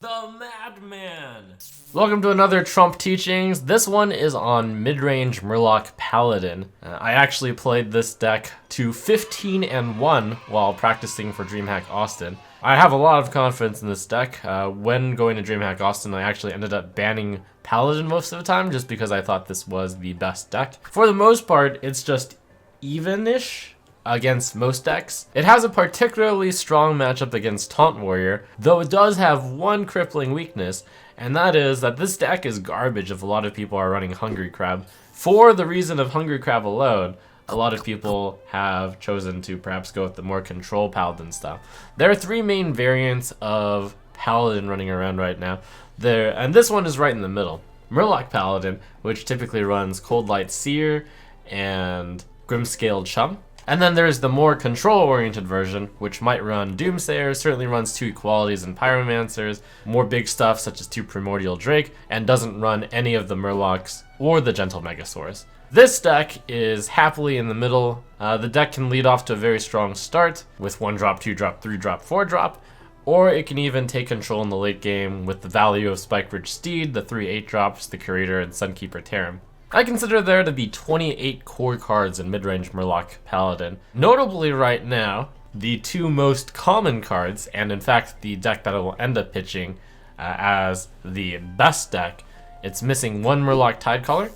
The Madman! Welcome to another Trump Teachings. This one is on Midrange Murloc Paladin. I actually played this deck to 15-1 while practicing for DreamHack Austin. I have a lot of confidence in this deck. When going to DreamHack Austin, I actually ended up banning Paladin most of the time just because I thought this was the best deck. For the most part, it's just even-ish against most decks. It has a particularly strong matchup against Taunt Warrior, though it does have one crippling weakness, and that is that this deck is garbage if a lot of people are running Hungry Crab. For the reason of Hungry Crab alone, a lot of people have chosen to perhaps go with the more control Paladin style. There are three main variants of Paladin running around right now, and this one is right in the middle. Murloc Paladin, which typically runs Cold Light Seer and Grimscaled Chum. And then there's the more control-oriented version, which might run Doomsayers, certainly runs 2 Equalities and Pyromancers, more big stuff such as 2 Primordial Drake, and doesn't run any of the Murlocs or the Gentle Megasaurs. This deck is happily in the middle. The deck can lead off to a very strong start with 1-drop, 2-drop, 3-drop, 4-drop, or it can even take control in the late game with the value of Spike Ridge Steed, the 3 8-drops, the Curator, and Sunkeeper Terran. I consider there to be 28 core cards in Midrange Murloc Paladin. Notably right now, the 2 most common cards, and in fact the deck that I will end up pitching as the best deck, it's missing 1 Murloc Tidecaller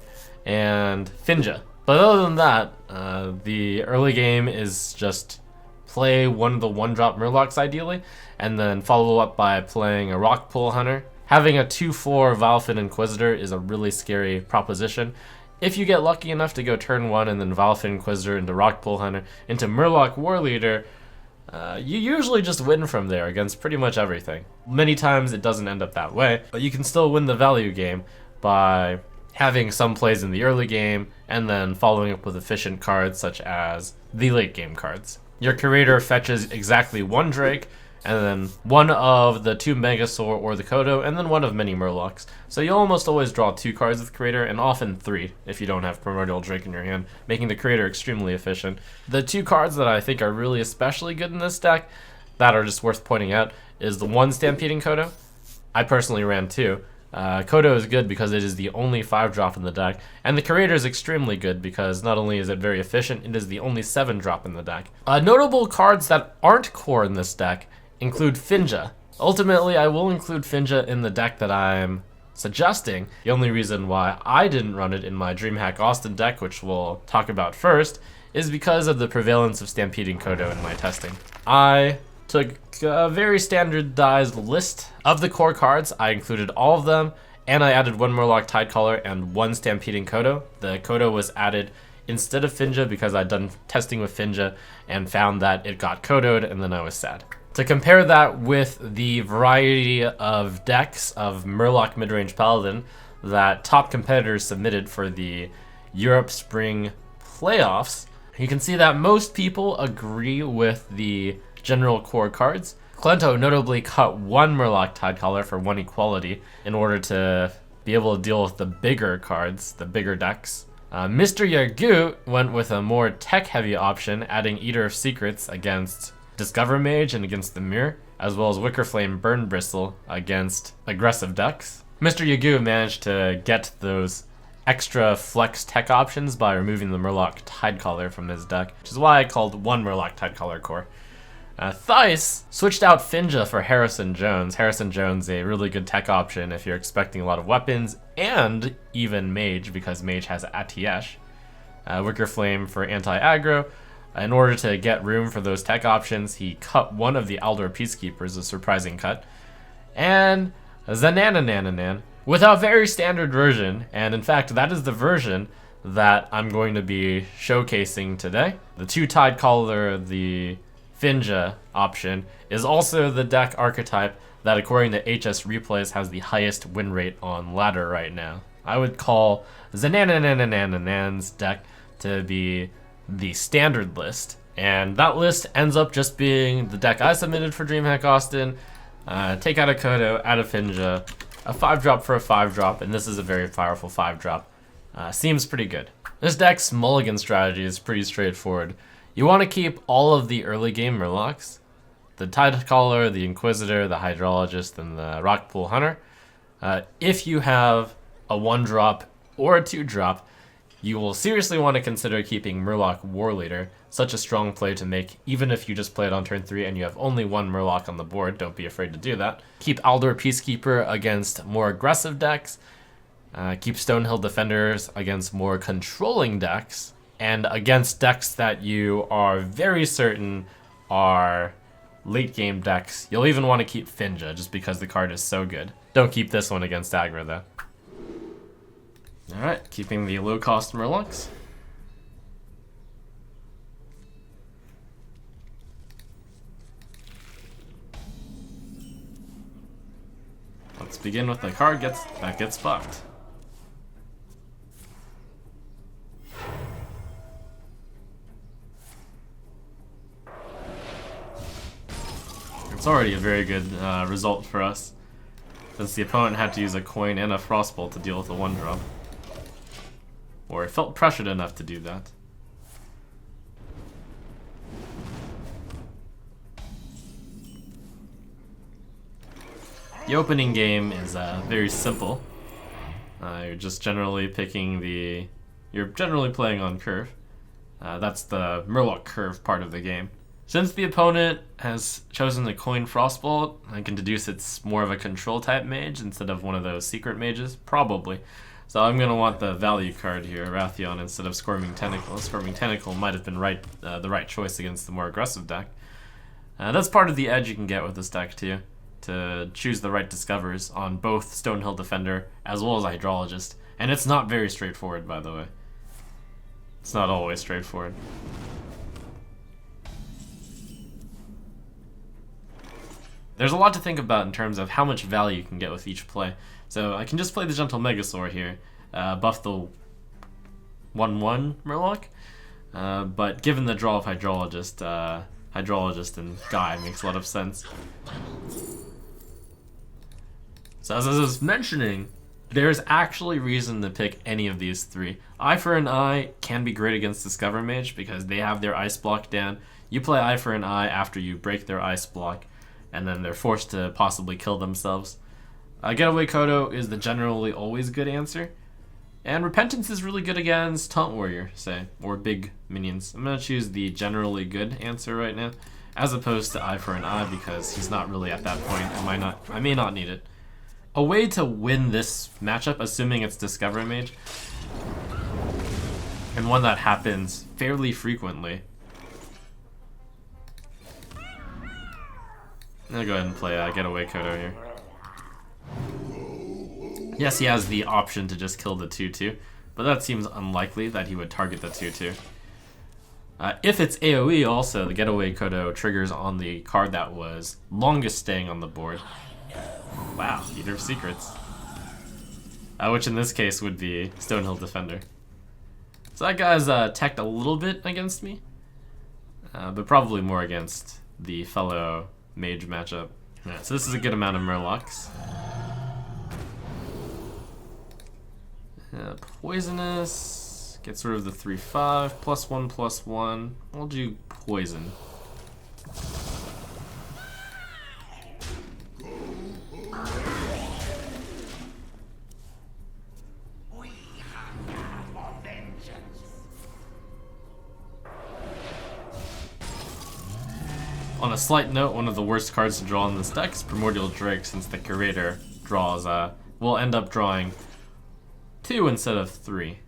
and Finja. But other than that, the early game is just play one of the 1-drop Murlocs ideally, and then follow up by playing a Rockpool Hunter. Having a 2/4 Valfin Inquisitor is a really scary proposition. If you get lucky enough to go turn 1 and then Valfin Inquisitor into Rockpool Hunter into Murloc Warleader, you usually just win from there against pretty much everything. Many times it doesn't end up that way, but you can still win the value game by having some plays in the early game and then following up with efficient cards such as the late game cards. Your Curator fetches exactly 1 Drake, and then 1 of the 2 Megasaur or the Kodo, and then 1 of many Murlocs. So you almost always draw 2 cards with Curator, and often 3 if you don't have Primordial Drake in your hand, making the Curator extremely efficient. The 2 cards that I think are really especially good in this deck, that are just worth pointing out, is the 1 Stampeding Kodo. I personally ran 2. Kodo is good because it is the only 5-drop in the deck, and the Curator is extremely good because not only is it very efficient, it is the only 7-drop in the deck. Notable cards that aren't core in this deck include Finja. Ultimately, I will include Finja in the deck that I'm suggesting. The only reason why I didn't run it in my DreamHack Austin deck, which we'll talk about first, is because of the prevalence of Stampeding Kodo in my testing. I took a very standardized list of the core cards. I included all of them, and I added 1 Murloc Tidecaller and 1 Stampeding Kodo. The Kodo was added instead of Finja because I'd done testing with Finja and found that it got Kodoed, and then I was sad. To compare that with the variety of decks of Murloc Midrange Paladin that top competitors submitted for the Europe Spring Playoffs, you can see that most people agree with the general core cards. Clento notably cut 1 Murloc Tidecaller for 1 Equality in order to be able to deal with the bigger cards, the bigger decks. Mr. Yagu went with a more tech-heavy option, adding Eater of Secrets against Discover Mage and against the Mirror, as well as Wickerflame Burn Bristle against aggressive decks. Mr. Yagu managed to get those extra flex tech options by removing the Murloc Tidecaller from his deck, which is why I called 1 Murloc Tidecaller core. Thais switched out Finja for Harrison Jones. Harrison Jones, a really good tech option if you're expecting a lot of weapons, and even Mage, because Mage has Atiesh. Wickerflame for anti-aggro. In order to get room for those tech options, he cut 1 of the Aldor Peacekeepers, a surprising cut. And jnZaneHD, with a very standard version, and in fact that is the version that I'm going to be showcasing today. The 2 Tidecaller, the Finja option, is also the deck archetype that according to HS Replays has the highest win rate on ladder right now. I would call jnZaneHD's deck to be the standard list, and that list ends up just being the deck I submitted for DreamHack Austin. Take out a Kodo, add a Finja, a 5-drop for a 5-drop, and this is a very powerful 5-drop. Seems pretty good. This deck's mulligan strategy is pretty straightforward. You want to keep all of the early game Murlocs, the Tidecaller, the Inquisitor, the Hydrologist, and the Rockpool Hunter. If you have a 1-drop or a 2-drop, you will seriously want to consider keeping Murloc Warleader, such a strong play to make even if you just play it on turn 3 and you have only 1 Murloc on the board. Don't be afraid to do that. Keep Aldor Peacekeeper against more aggressive decks. Keep Stonehill Defenders against more controlling decks, and against decks that you are very certain are late game decks. You'll even want to keep Finja just because the card is so good. Don't keep this one against aggro though. Alright, keeping the low cost Murlocs. Let's begin with the card that gets fucked. It's already a very good result for us, since the opponent had to use a coin and a Frostbolt to deal with a 1-drop. Or it felt pressured enough to do that. The opening game is very simple. You're just generally you're generally playing on curve. That's the Murloc curve part of the game. Since the opponent has chosen the coin Frostbolt, I can deduce it's more of a control type mage instead of one of those secret mages, probably. So I'm going to want the value card here, Wrathion, instead of Squirming Tentacle. Squirming Tentacle might have been the right choice against the more aggressive deck. That's part of the edge you can get with this deck too, to choose the right discovers on both Stonehill Defender as well as Hydrologist. And it's not very straightforward, by the way. It's not always straightforward. There's a lot to think about in terms of how much value you can get with each play. So I can just play the Gentle Megasaur here, buff the 1/1 Murloc, but given the draw of Hydrologist and Guy makes a lot of sense. So as I was mentioning, there's actually reason to pick any of these 3. Eye for an Eye can be great against Discover Mage because they have their ice block down. You play Eye for an Eye after you break their ice block, and then they're forced to possibly kill themselves. Getaway Kodo is the generally always good answer. And Repentance is really good against Taunt Warrior, say, or big minions. I'm going to choose the generally good answer right now, as opposed to Eye for an Eye, because he's not really at that point. I may not need it. A way to win this matchup, assuming it's Discover Mage, and one that happens fairly frequently. I'm gonna go ahead and play Getaway Kodo here. Yes, he has the option to just kill the 2/2, but that seems unlikely that he would target the 2/2. If it's AoE also, the Getaway Kodo triggers on the card that was longest staying on the board. Wow, Eater of Secrets. Which in this case would be Stonehill Defender. So that guy's teched a little bit against me, but probably more against the fellow mage matchup. Alright, so this is a good amount of Murlocs. Poisonous, gets rid of the 3/5, +1/+1. I'll do poison. On a slight note, one of the worst cards to draw in this deck is Primordial Drake, since the Curator draws, will end up drawing 2 instead of 3.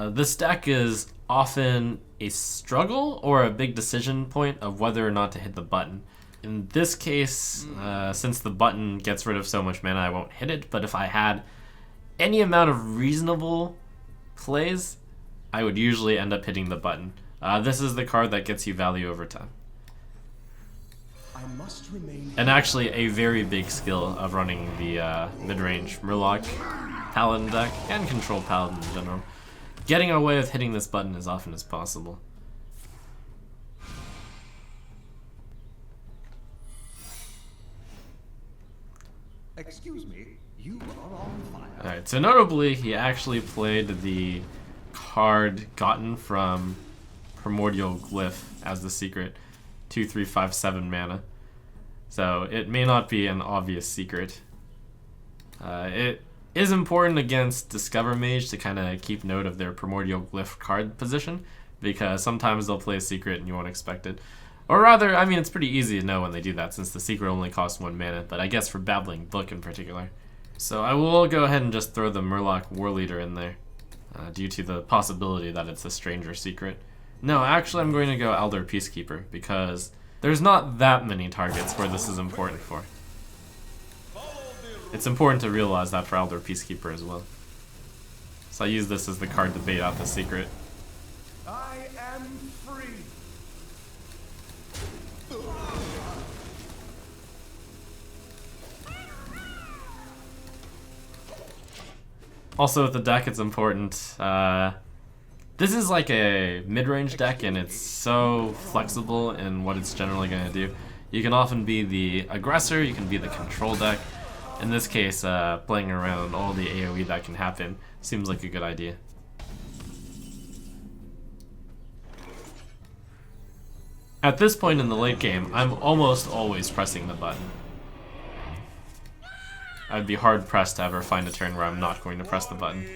This deck is often a struggle or a big decision point of whether or not to hit the button. In this case, since the button gets rid of so much mana, I won't hit it, but if I had any amount of reasonable plays, I would usually end up hitting the button. This is the card that gets you value over time. And actually a very big skill of running the Midrange Murloc Paladin deck, and Control Paladin in general. Getting away with hitting this button as often as possible. Excuse me, you are on fire. Alright, so notably, he actually played the card gotten from Primordial Glyph as the secret. 2, 3, 5, 7 mana. So it may not be an obvious secret. It is important against Discover Mage to kind of keep note of their Primordial Glyph card position, because sometimes they'll play a secret and you won't expect it. Or rather, I mean, it's pretty easy to know when they do that since the secret only costs 1 mana, but I guess for Babbling Book in particular. So I will go ahead and just throw the Murloc Warleader in there, due to the possibility that it's a stranger secret. No, actually I'm going to go Elder Peacekeeper, because there's not that many targets where this is important for. It's important to realize that for Elder Peacekeeper as well. So I use this as the card to bait out the secret. I am free. Also with the deck, it's important. This is like a mid-range deck, and it's so flexible in what it's generally going to do. You can often be the aggressor, you can be the control deck. In this case, playing around all the AoE that can happen seems like a good idea. At this point in the late game, I'm almost always pressing the button. I'd be hard pressed to ever find a turn where I'm not going to press the button.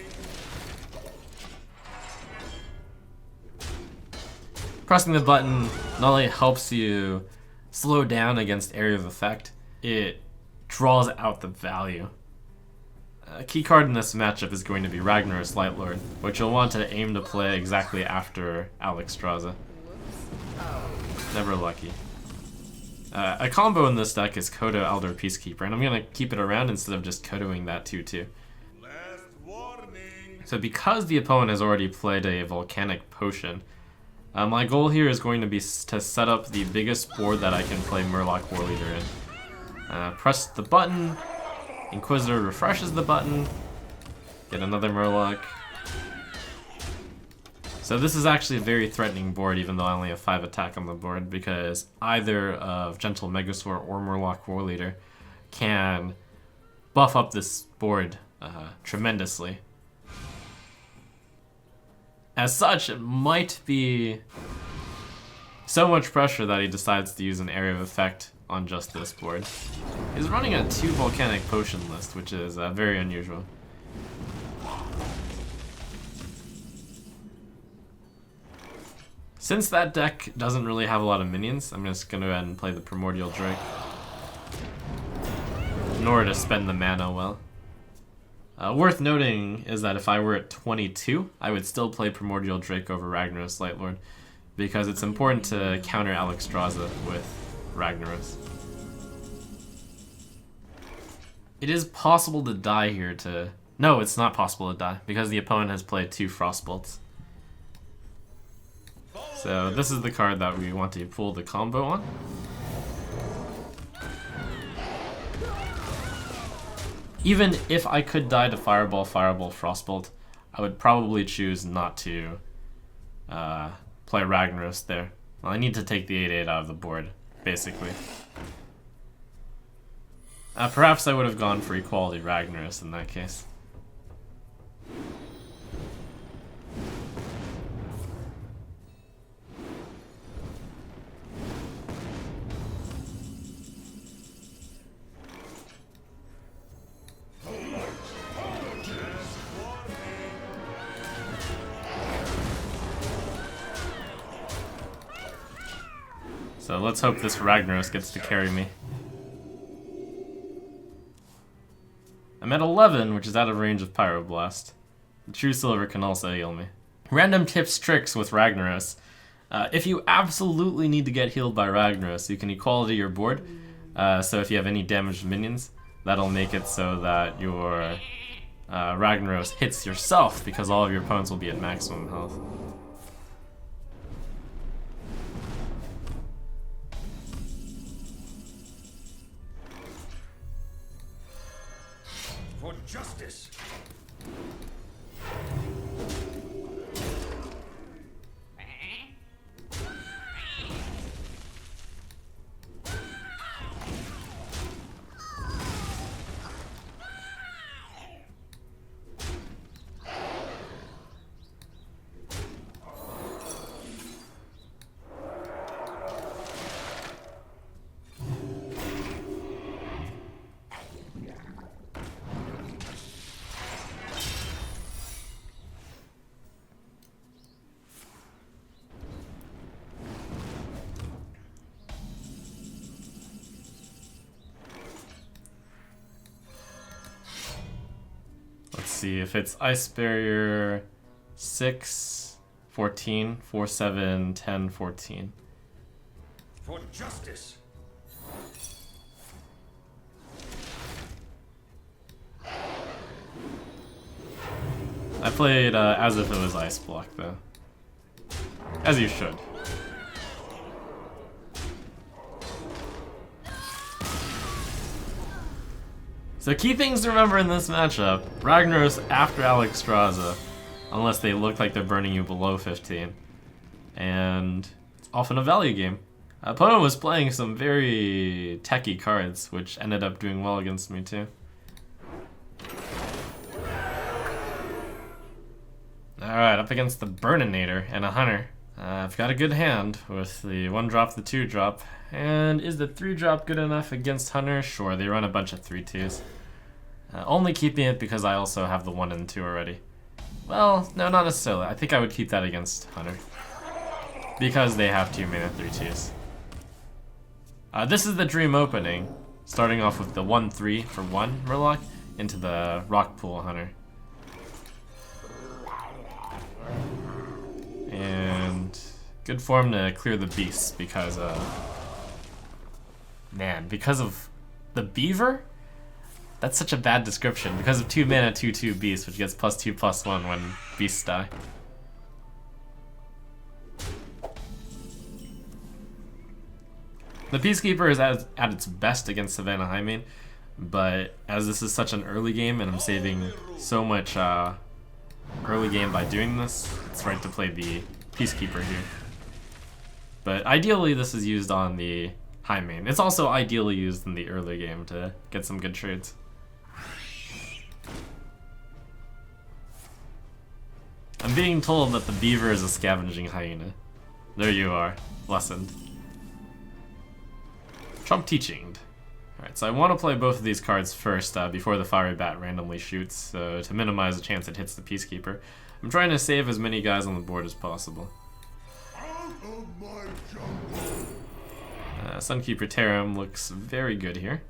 Pressing the button not only helps you slow down against area of effect, it draws out the value. A key card in this matchup is going to be Ragnaros Lightlord, which you'll want to aim to play exactly after Alexstrasza. Never lucky. A combo in this deck is Kodo Elder Peacekeeper, and I'm going to keep it around instead of just Kodoing that 2/2. So because the opponent has already played a Volcanic Potion, my goal here is going to be to set up the biggest board that I can play Murloc Warleader in. Press the button, Inquisitor refreshes the button, get another Murloc. So this is actually a very threatening board, even though I only have 5 attack on the board, because either of Gentle Megasaur or Murloc Warleader can buff up this board tremendously. As such, it might be so much pressure that he decides to use an area of effect on just this board. He's running a 2 Volcanic Potion list, which is very unusual. Since that deck doesn't really have a lot of minions, I'm just going to go ahead and play the Primordial Drake in order to spend the mana well. Worth noting is that if I were at 22, I would still play Primordial Drake over Ragnaros Lightlord, because it's important to counter Alexstrasza with Ragnaros. It is possible to die here to... No, it's not possible to die, because the opponent has played 2 Frostbolts. So this is the card that we want to pull the combo on. Even if I could die to Fireball, Frostbolt, I would probably choose not to play Ragnaros there. Well, I need to take the 8/8 out of the board, basically. Perhaps I would have gone for Equality Ragnaros in that case. So let's hope this Ragnaros gets to carry me. I'm at 11, which is out of range of Pyroblast. The True Silver can also heal me. Random tips, tricks with Ragnaros. If you absolutely need to get healed by Ragnaros, you can equality your board. So if you have any damaged minions, that'll make it so that your Ragnaros hits yourself, because all of your opponents will be at maximum health. For justice. Let's see if it's Ice Barrier 6, 14, 4, 7, 10, 14. For justice. I played as if it was Ice Block though. As you should. So key things to remember in this matchup, Ragnar's after Alexstrasza, unless they look like they're burning you below 15. And it's often a value game. Opponent was playing some very techy cards, which ended up doing well against me too. Alright, up against the Burninator and a Hunter. I've got a good hand with the 1-drop, the 2-drop. And is the 3-drop good enough against Hunter? Sure, they run a bunch of 3-2s. Only keeping it because I also have the 1 and 2 already. Well, no, not necessarily. I think I would keep that against Hunter. Because they have 2 mana 3-2s. This is the dream opening. Starting off with the 1-3 for 1 Murloc into the Rock Pool Hunter. And good form to clear the beasts because, man, because of the Beaver? That's such a bad description. Because of 2 mana 2/2 beast, which gets +2/+1 when beasts die. The Peacekeeper is at its best against Savannah Highmane, but as this is such an early game and I'm saving so much early game by doing this, it's right to play the Peacekeeper here. But ideally this is used on the Highmane. It's also ideally used in the early game to get some good trades. I'm being told that the Beaver is a scavenging hyena. There you are, lessened. Trump teaching. Alright, so I want to play both of these cards first before the Fiery Bat randomly shoots, so to minimize the chance it hits the Peacekeeper. I'm trying to save as many guys on the board as possible. Sunkeeper Tarim looks very good here.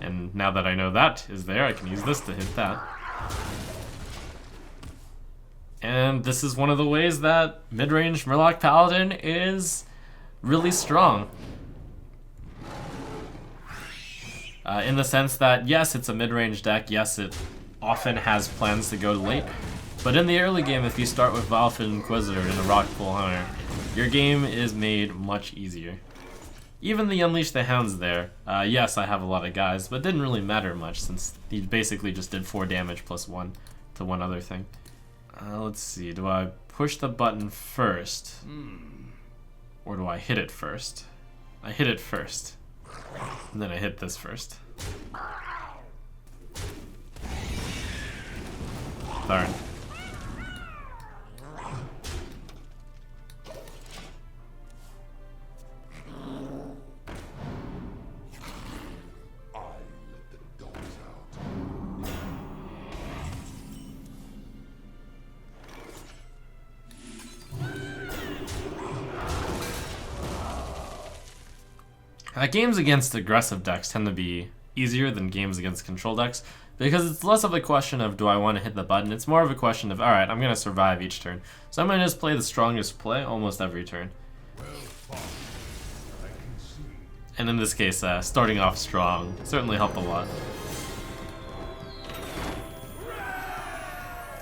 And now that I know that is there, I can use this to hit that. And this is one of the ways that Midrange Murloc Paladin is really strong. In the sense that, yes, it's a mid-range deck, yes, it often has plans to go late, but in the early game, if you start with Valfin Inquisitor and a Rock Pool Hunter, your game is made much easier. Even the Unleash the Hounds there, yes, I have a lot of guys, but it didn't really matter much since he basically just did 4 damage plus 1 to one other thing. Let's see, do I push the button first? Or do I hit it first? I hit it first. And then I hit this first. Darn. Games against aggressive decks tend to be easier than games against control decks because it's less of a question of do I want to hit the button, it's more of a question of alright, I'm going to survive each turn. So I'm going to just play the strongest play almost every turn. And in this case, starting off strong certainly helped a lot.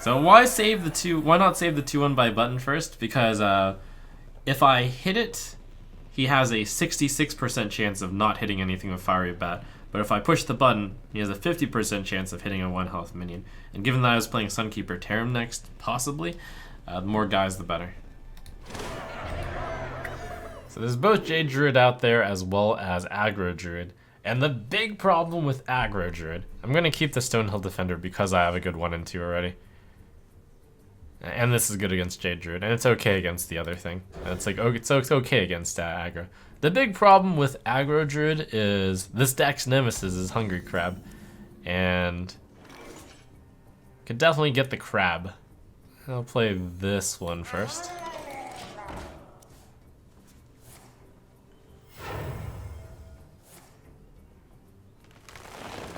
So why not save the 2/1 by button first? Because if I hit it, he has a 66% chance of not hitting anything with Fiery Bat. But if I push the button, he has a 50% chance of hitting a 1 health minion. And given that I was playing Sunkeeper Tarim next, possibly, the more guys the better. So there's both Jade Druid out there as well as Aggro Druid. And the big problem with Aggro Druid, I'm going to keep the Stonehill Defender because I have a good 1 and 2 already. And this is good against Jade Druid, and it's okay against the other thing. It's like, it's okay against aggro. The big problem with Aggro Druid is this deck's nemesis is Hungry Crab, and could definitely get the crab. I'll play this one first.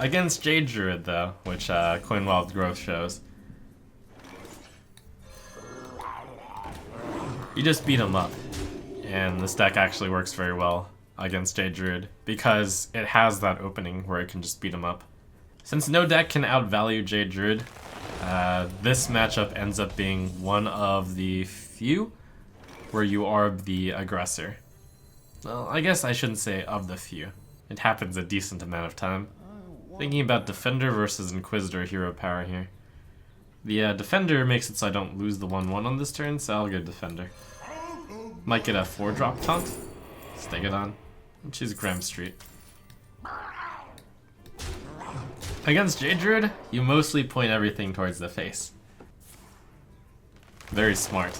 Against Jade Druid though, which Coin Wild Growth shows, you just beat him up. And this deck actually works very well against Jade Druid because it has that opening where it can just beat him up. Since no deck can outvalue Jade Druid, this matchup ends up being one of the few where you are the aggressor. Well, I guess I shouldn't say of the few. It happens a decent amount of time. Thinking about Defender versus Inquisitor hero power here. The Defender makes it so I don't lose the 1/1 on this turn, so I'll go Defender. Might get a 4-drop taunt. Stick it on. And choose Graham Street. Against Jade Druid, you mostly point everything towards the face. Very smart.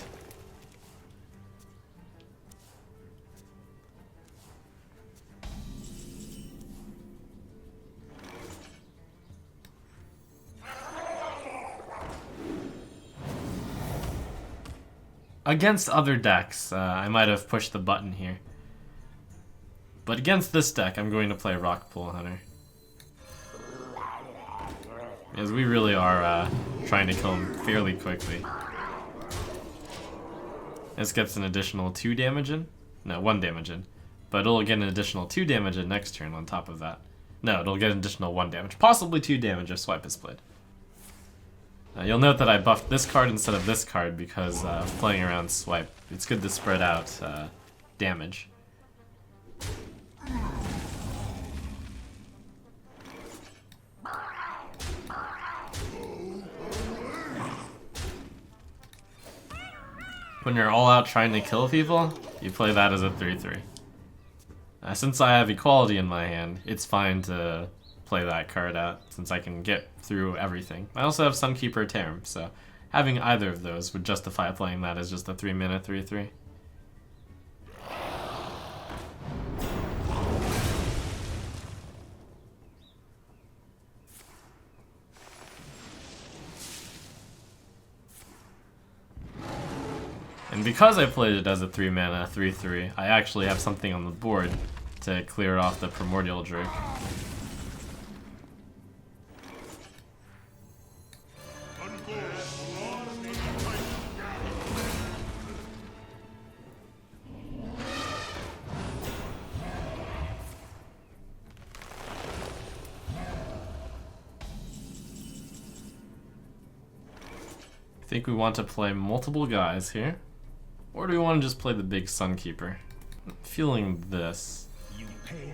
Against other decks, I might have pushed the button here. But against this deck, I'm going to play Rockpool Hunter. Because we really are trying to kill him fairly quickly. This gets an additional 2 damage in. No, 1 damage in. But it'll get an additional 2 damage in next turn on top of that. No, it'll get an additional 1 damage. Possibly 2 damage if Swipe is played. You'll note that I buffed this card instead of this card because playing around Swipe, it's good to spread out damage. When you're all out trying to kill people, you play that as a 3/3. Since I have Equality in my hand, it's fine to play that card out since I can get through everything. I also have Sunkeeper Term, so having either of those would justify playing that as just a 3-mana 3/3. And because I played it as a 3-mana 3/3, I actually have something on the board to clear off the Primordial Drake. I think we want to play multiple guys here. Or do we want to just play the big Sunkeeper? I'm feeling this. You pay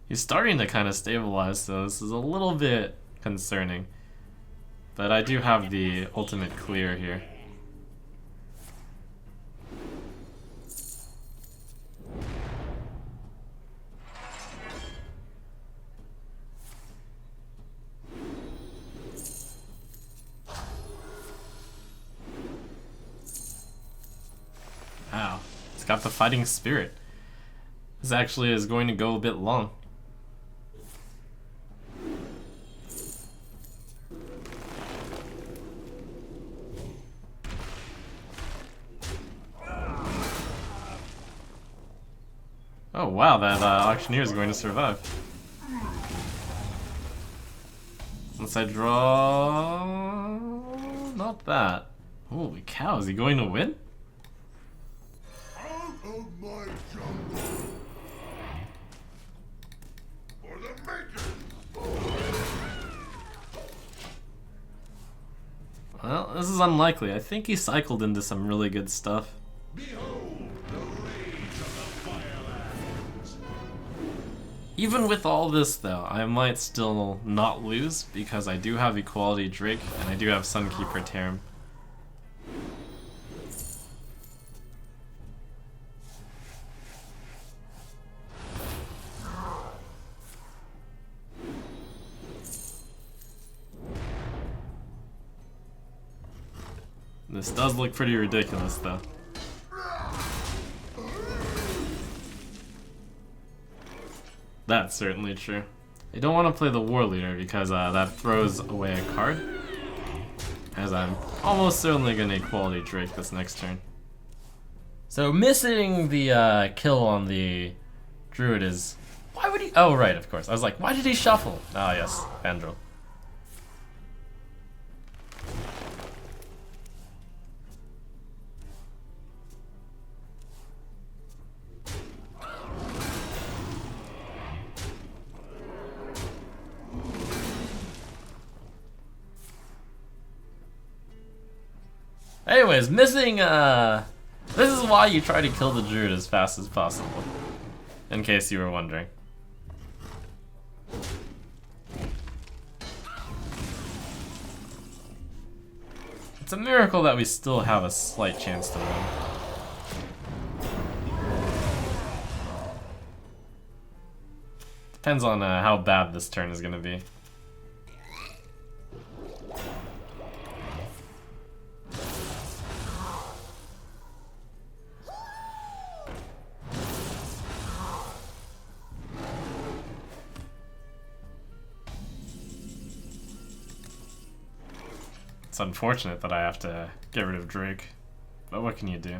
He's starting to kind of stabilize, so this is a little bit concerning. But I do have the ultimate clear here. Wow, it's got the Fighting Spirit. This actually is going to go a bit long. Oh wow, that Auctioneer is going to survive. Once I draw... not that. Holy cow, is he going to win? out of my jungle. For the maker. Well, this is unlikely. I think he cycled into some really good stuff. Behold the rage of the Firelands. Even with all this though, I might still not lose because I do have Equality Drake and I do have Sunkeeper Term. This does look pretty ridiculous though. That's certainly true. I don't want to play the War Leader because that throws away a card. As I'm almost certainly going to Equality Drake this next turn. So missing the kill on the druid is... Why would he... Oh, right, of course. I was like, why did he shuffle? Ah, yes, Vandal. Anyways, missing, this is why you try to kill the druid as fast as possible. In case you were wondering. It's a miracle that we still have a slight chance to win. Depends on how bad this turn is gonna be. It's unfortunate that I have to get rid of Drake, but what can you do?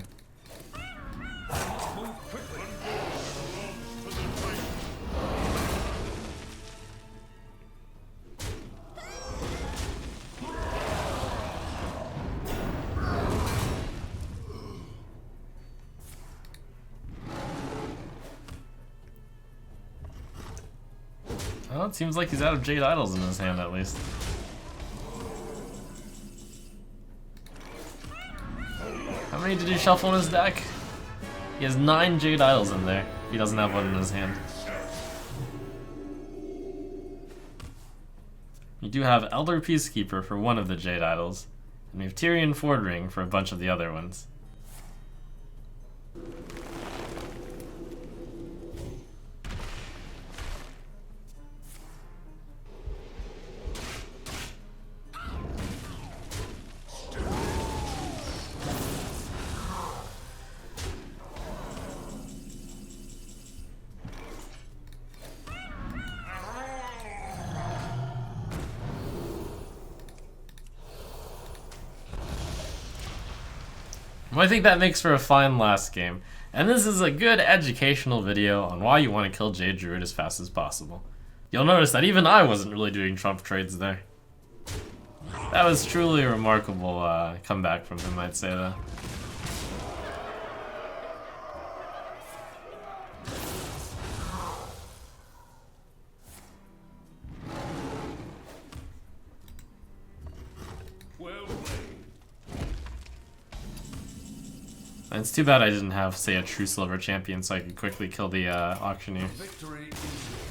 Well, it seems like he's out of Jade Idols in his hand at least. How many did he shuffle in his deck? He has 9 Jade Idols in there. He doesn't have one in his hand. You do have Elder Peacekeeper for one of the Jade Idols, and we have Tyrian Ford Ring for a bunch of the other ones. Well, I think that makes for a fine last game, and this is a good educational video on why you want to kill Jade Druid as fast as possible. You'll notice that even I wasn't really doing trump trades there. That was truly a remarkable comeback from him, I'd say though. And it's too bad I didn't have, say, a true silver champion so I could quickly kill the auctioneer. Victory is